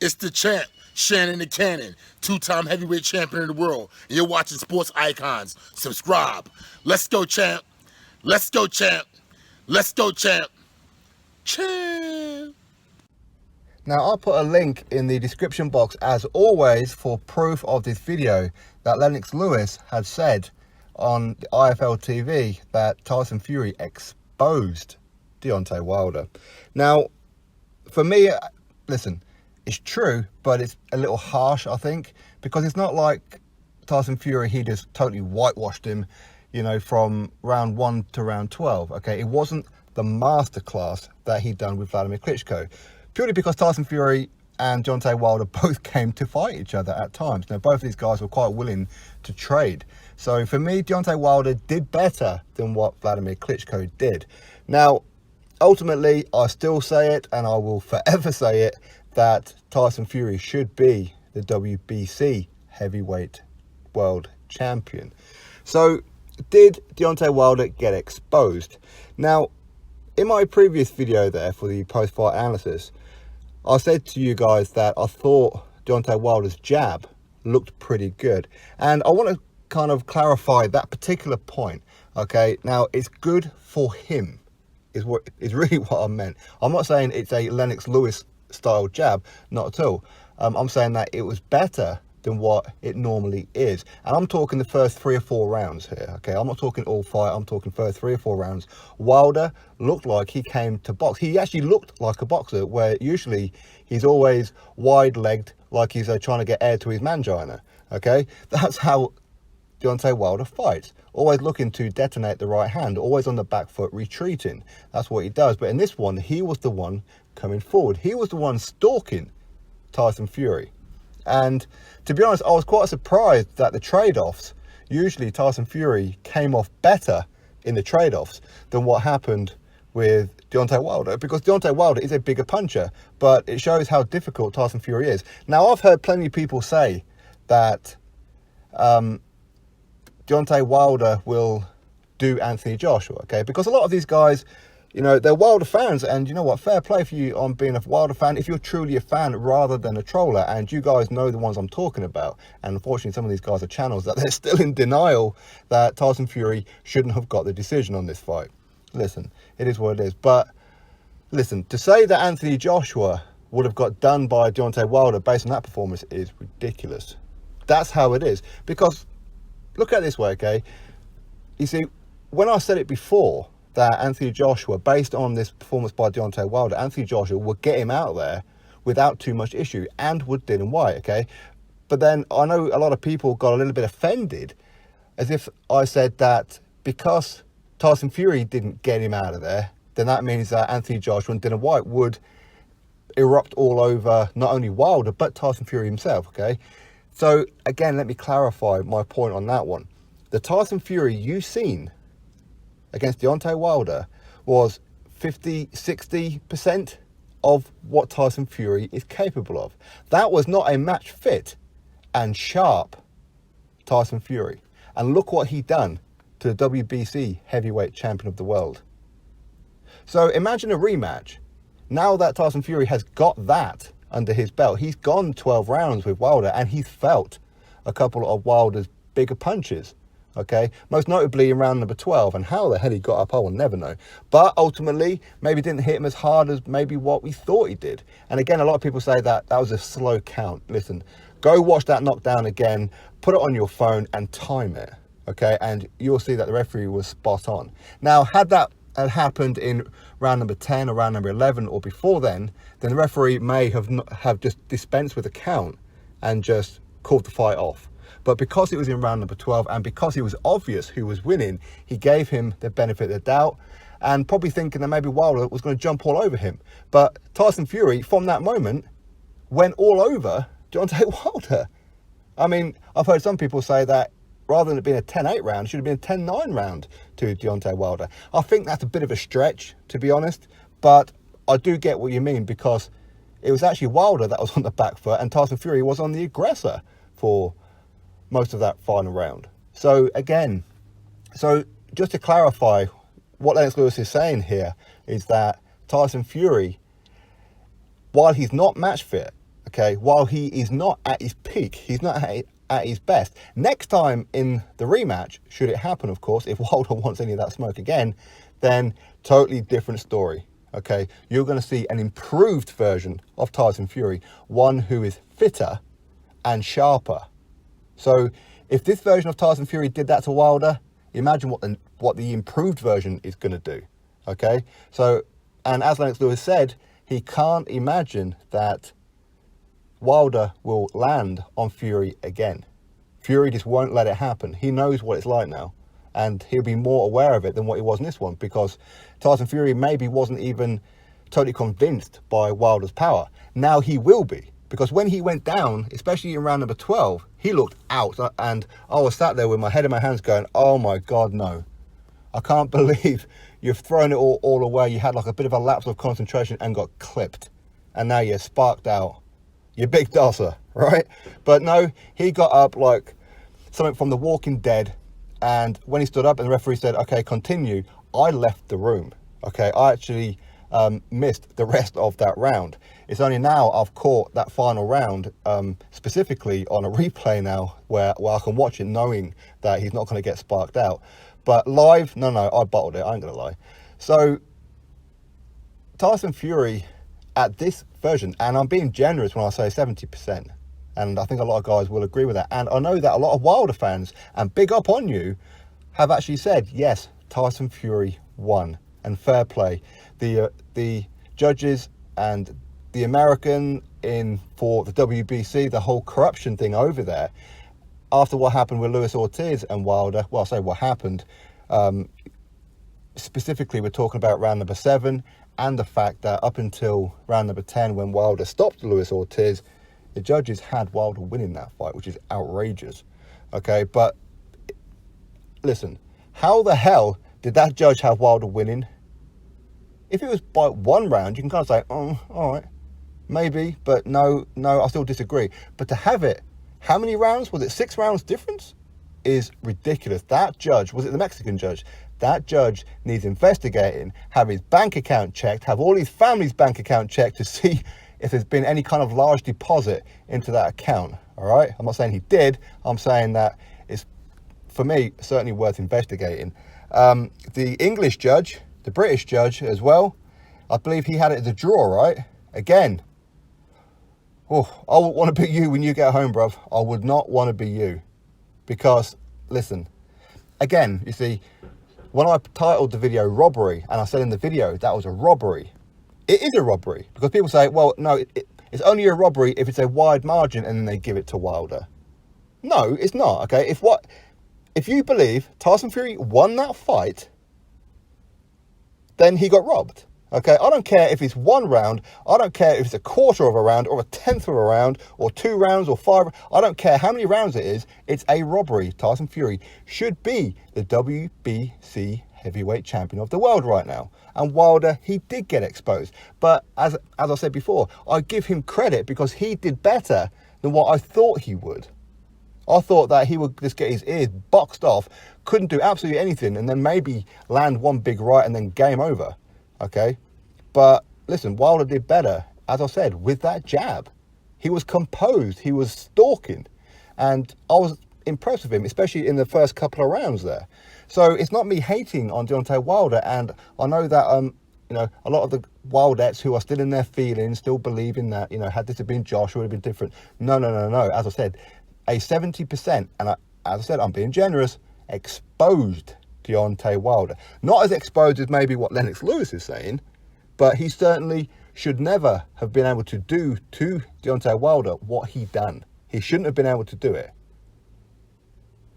It's the champ, Shannon the Cannon, two-time heavyweight champion of the world. And you're watching Sports Icons. Subscribe. Let's go, champ. Let's go, champ. Let's go, champ. Champ. Now, I'll put a link in the description box, as always, for proof of this video that Lennox Lewis had said on the IFL TV that Tyson Fury exposed Deontay Wilder. Now, for me, listen, it's true, but it's a little harsh, I think, because it's not like Tyson Fury, he just totally whitewashed him, you know, from round 1 to round 12, okay? It wasn't the masterclass that he'd done with Wladimir Klitschko, purely because Tyson Fury and Deontay Wilder both came to fight each other at times. Now, both of these guys were quite willing to trade. So for me, Deontay Wilder did better than what Wladimir Klitschko did. Now, ultimately, I still say it, and I will forever say it, that Tyson Fury should be the WBC heavyweight world champion. So, did Deontay Wilder get exposed? Now, in my previous video there for the post-fight analysis, I said to you guys that I thought Deontay Wilder's jab looked pretty good. And I want to kind of clarify that particular point, okay? Now, it's good for him, is really what I meant. I'm not saying it's a Lennox Lewis style jab, not at all. I'm saying that it was better than what it normally is. And I'm talking the first 3 or 4 rounds here, okay? I'm not talking all fight, I'm talking first 3 or 4 rounds. Wilder looked like he came to box. He actually looked like a boxer, where usually he's always wide-legged, like he's trying to get air to his mangina, okay? That's how Deontay Wilder fights. Always looking to detonate the right hand, always on the back foot, retreating. That's what he does. But in this one, he was the one coming forward. He was the one stalking Tyson Fury. And to be honest, I was quite surprised that the trade-offs, usually Tyson Fury came off better in the trade-offs than what happened with Deontay Wilder, because Deontay Wilder is a bigger puncher, but it shows how difficult Tyson Fury is. Now, I've heard plenty of people say that Deontay Wilder will do Anthony Joshua, okay? Because a lot of these guys, you know, they're Wilder fans, and you know what? Fair play for you on being a Wilder fan if you're truly a fan rather than a troller, and you guys know the ones I'm talking about. And unfortunately, some of these guys are channels that they're still in denial that Tyson Fury shouldn't have got the decision on this fight. Listen, it is what it is. But listen, to say that Anthony Joshua would have got done by Deontay Wilder based on that performance is ridiculous. That's how it is. Because look at it this way, okay? You see, when I said it before, that Anthony Joshua, based on this performance by Deontay Wilder, Anthony Joshua would get him out there without too much issue, and would Dylan White, okay? But then I know a lot of people got a little bit offended, as if I said that because Tyson Fury didn't get him out of there, then that means that Anthony Joshua and Dylan White would erupt all over not only Wilder, but Tyson Fury himself, okay? So, again, let me clarify my point on that one. The Tyson Fury you've seen against Deontay Wilder was 50-60% of what Tyson Fury is capable of. That was not a match fit and sharp Tyson Fury. And look what he done to the WBC heavyweight champion of the world. So imagine a rematch. Now that Tyson Fury has got that under his belt, he's gone 12 rounds with Wilder, and he's felt a couple of Wilder's bigger punches. Okay, most notably in round number 12, and how the hell he got up, I will never know. But ultimately, maybe didn't hit him as hard as maybe what we thought he did. And again, a lot of people say that that was a slow count. Listen, go watch that knockdown again, put it on your phone and time it, okay? And you'll see that the referee was spot on. Now, had that had happened in round number 10 or round number 11 or before then the referee may have just dispensed with the count and just called the fight off. But because it was in round number 12 and because it was obvious who was winning, he gave him the benefit of the doubt, and probably thinking that maybe Wilder was going to jump all over him. But Tyson Fury, from that moment, went all over Deontay Wilder. I mean, I've heard some people say that rather than it being a 10-8 round, it should have been a 10-9 round to Deontay Wilder. I think that's a bit of a stretch, to be honest, but I do get what you mean, because it was actually Wilder that was on the back foot and Tyson Fury was on the aggressor for most of that final round. So again, just to clarify, what Lennox Lewis is saying here is that Tyson Fury, while he's not match fit, okay, while he is not at his peak, he's not at his best. Next time in the rematch, should it happen, of course, if Wilder wants any of that smoke again, then totally different story, okay? You're going to see an improved version of Tyson Fury, one who is fitter and sharper. So if this version of Tyson Fury did that to Wilder, imagine what the improved version is going to do, okay? So, and as Lennox Lewis said, he can't imagine that Wilder will land on Fury again. Fury just won't let it happen. He knows what it's like now, and he'll be more aware of it than what he was in this one, because Tyson Fury maybe wasn't even totally convinced by Wilder's power. Now he will be, because when he went down, especially in round number 12, he looked out, and I was sat there with my head in my hands going, oh my God, no. I can't believe you've thrown it all away. You had like a bit of a lapse of concentration and got clipped, and now you're sparked out. You're big dosser, right? But no, he got up like something from The Walking Dead, and when he stood up and the referee said, okay, continue, I left the room, okay? I actually missed the rest of that round. It's only now I've caught that final round, specifically on a replay now, where I can watch it knowing that he's not going to get sparked out. But live, no, I bottled it, I ain't going to lie. So, Tyson Fury, at this version, and I'm being generous when I say 70%, and I think a lot of guys will agree with that, and I know that a lot of Wilder fans, and big up on you, have actually said, yes, Tyson Fury won, and fair play. The judges and the American for the WBC, the whole corruption thing over there, after what happened with Lewis Ortiz and Wilder, well, I say what happened, specifically we're talking about round number 7, and the fact that up until round number 10, when Wilder stopped Lewis Ortiz, the judges had Wilder winning that fight, which is outrageous, okay? But listen, how the hell did that judge have Wilder winning? If it was by one round, you can kind of say, oh, all right, maybe, but no, I still disagree. But to have it, how many rounds? Was it 6 rounds difference? Is ridiculous. That judge, was it the Mexican judge? That judge needs investigating, have his bank account checked, have all his family's bank account checked to see if there's been any kind of large deposit into that account, all right? I'm not saying he did. I'm saying that it's, for me, certainly worth investigating. The English judge, the British judge as well, I believe he had it as a draw, right? Again, oh, I would want to be you when you get home, bruv. I would not want to be you. Because, listen, again, you see, when I titled the video robbery, and I said in the video that was a robbery, it is a robbery. Because people say, well, no, it's only a robbery if it's a wide margin and then they give it to Wilder. No, it's not, okay? If you believe Tyson Fury won that fight, then he got robbed. Okay, I don't care if it's 1 round, I don't care if it's a quarter of a round or a tenth of a round or 2 rounds or 5, I don't care how many rounds it is, it's a robbery. Tyson Fury should be the WBC heavyweight champion of the world right now. And Wilder, he did get exposed. But as I said before, I give him credit because he did better than what I thought he would. I thought that he would just get his ears boxed off, couldn't do absolutely anything, and then maybe land one big right and then game over. Okay, but listen, Wilder did better, as I said, with that jab. He was composed, he was stalking, and I was impressed with him, especially in the first couple of rounds there. So it's not me hating on Deontay Wilder, and I know that a lot of the Wildettes who are still in their feelings, still believing that, had this have been Josh, it would have been different. No. As I said, a 70%, and as I said, I'm being generous, exposed Deontay Wilder. Not as exposed as maybe what Lennox Lewis is saying, but he certainly should never have been able to do to Deontay Wilder what he done. He shouldn't have been able to do it.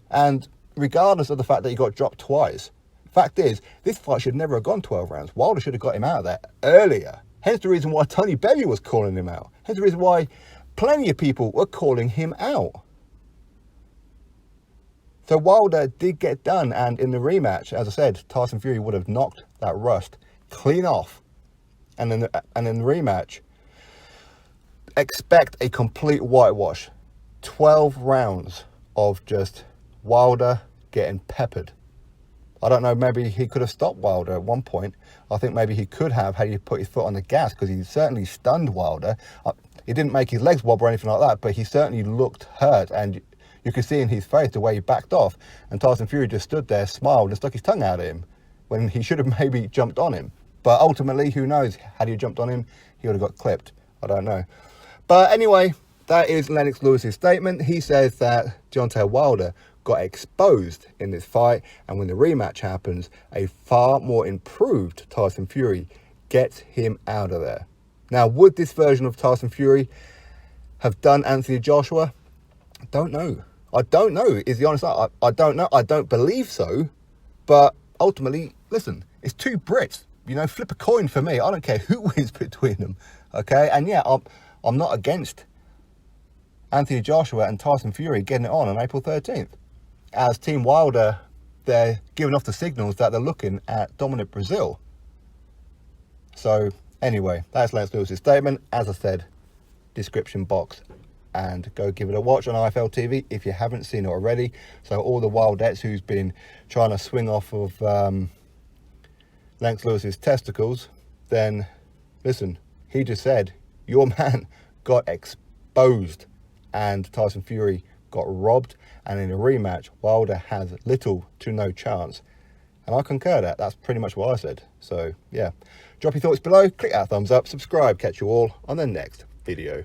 And regardless of the fact that he got dropped twice, fact is, this fight should never have gone 12 rounds. Wilder should have got him out of there earlier. Hence the reason why Tony Bellew was calling him out. Hence the reason why plenty of people were calling him out. So Wilder did get done, and in the rematch, as I said, Tyson Fury would have knocked that rust clean off. And in the rematch, expect a complete whitewash. 12 rounds of just Wilder getting peppered. I don't know, maybe he could have stopped Wilder at one point. I think maybe he could have had he put his foot on the gas, because he certainly stunned Wilder. He didn't make his legs wobble or anything like that, but he certainly looked hurt, and you could see in his face the way he backed off, and Tyson Fury just stood there, smiled and stuck his tongue out at him when he should have maybe jumped on him. But ultimately, who knows, had he jumped on him, he would have got clipped. I don't know. But anyway, that is Lennox Lewis's statement. He says that Deontay Wilder got exposed in this fight, and when the rematch happens, a far more improved Tyson Fury gets him out of there. Now, would this version of Tyson Fury have done Anthony Joshua? I don't know. I don't know is the honest answer. I don't know. I don't believe so. But ultimately, listen, it's two Brits. You know, flip a coin for me. I don't care who wins between them. Okay? And yeah, I'm not against Anthony Joshua and Tyson Fury getting it on April 13th. As Team Wilder, they're giving off the signals that they're looking at dominant Brazil. So, anyway, that's Lennox Lewis's statement. As I said, description box, and go give it a watch on IFL TV if you haven't seen it already. So all the Wildettes who's been trying to swing off of Lennox Lewis's testicles, then listen, he just said your man got exposed and Tyson Fury got robbed, and in a rematch Wilder has little to no chance. And I concur that. That's pretty much what I said. So yeah, drop your thoughts below, click that thumbs up, subscribe, catch you all on the next video.